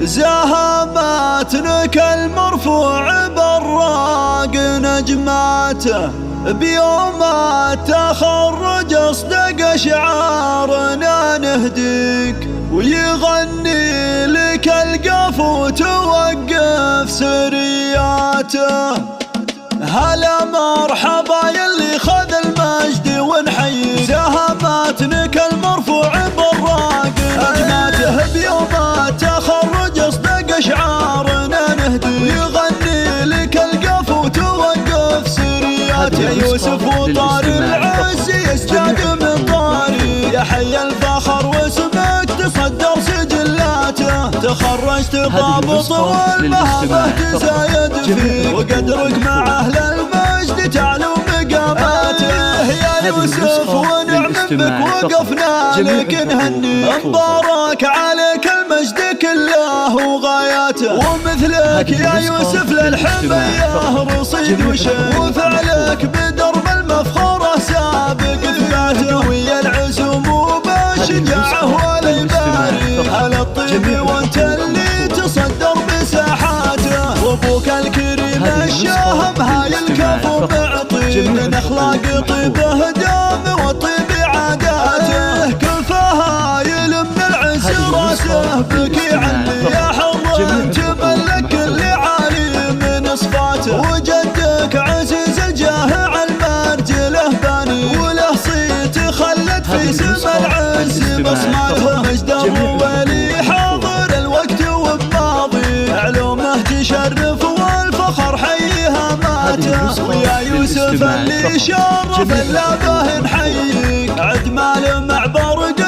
زهماتنك المرفوع براق نجماته، بيوم التخرج اصدق شعارنا نهديك، ويغني لك القفو توقف سرياته. هلا مرحبا يلي خذ المجد ونحييك، زهماتنك المرفوع براق نجماته، بيوم التخرج اصدق شعارنا نهديك، ويغني لك القفو توقف سرياته. يا يوسف وطار العز يزداد من طاري، يا حي الفخر واسمك تصدر سجلاته، تخرجت ضابط والمهبة تزايد فيه، وقدرك مع اهل المجد تعلو مقاماته. يا يوسف ونعم بك وقفنا لك نهني، مبارك عليك المجد كله وغاياته، ومثلك يا يوسف للحمية رصيد وشيء، وفعلك بدرب المفخرة سابق ثباته، ويا العزم وبالشجاعة والإباري على الطيب وانت اللي تصدر بساحاته، وابوك الكريم الشاهم هاي الكفو معطي، من اخلاق طيبه دام وطيب عاداته، كل فهايل من العز راسه بك يعلي، يا حر تملك اللي عالي من صفاته، وجدك عزيز الجاه عالمرجله باني، وله صيت خلت في سما العز بصماته، مجدر ولي حاضر الوقت وبماضي، علومه تشرف والفخر حيها ماته، ويا يوسف اللي شرف اللابه نحييك، عدمال مع برق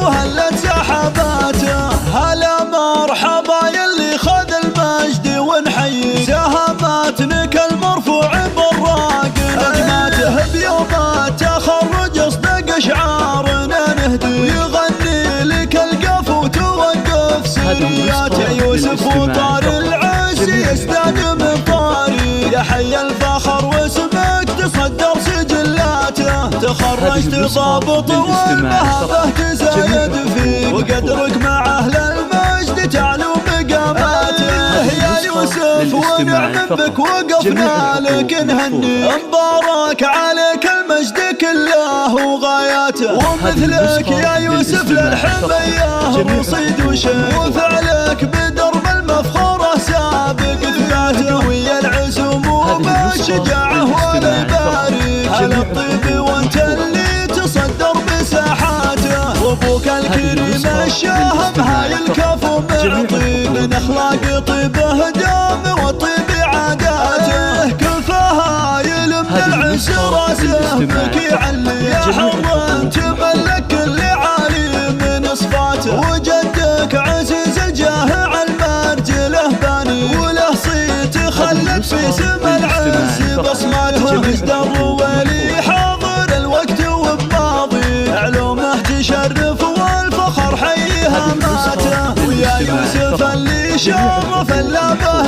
وهلت سحاباته. هلا مرحبا يلي خذ المجد ونحييك، زهماتنك المرفوع براق نجماته، بيوم التخرج اصدق شعارنا نهدي، ويغني لك القفو توقف سرياته. يا يوسف وطار العز يزداد من طاري، يا حي الفخر واسمك تصدر سجلاته، تخرجت ضابط والمهبة تزايد فيك، وقدرك مع اهل المجد تعلو مقاماته. يا يوسف ونعم بك وقفنا لك نهني، مبارك عليك المجد كله وغاياته، ومثلك يا يوسف للحمية رصيد وشيء، وفعلك بدرب المفخرة سابق ثباته، ويا العزم وبالشجاعة والإباري على الطيب وانت اللي تصدر بساحاته، وابوك الكريم الشاهم هاي الكفو معطي، من اخلاق طيبه دام وطيب عاداته، كل فهايل من العز راسه بك يعلي، يا حر تملك اللي عالي من صفاته، وجدك عزيز الجاه عالمرجله باني، وله صيت خلت في سما العز بصماته، مجدر ولي حاضر الوقت وبماضي، علومه تشرف والفخر حيها ماته، ويا يوسف اللي شرف اللابه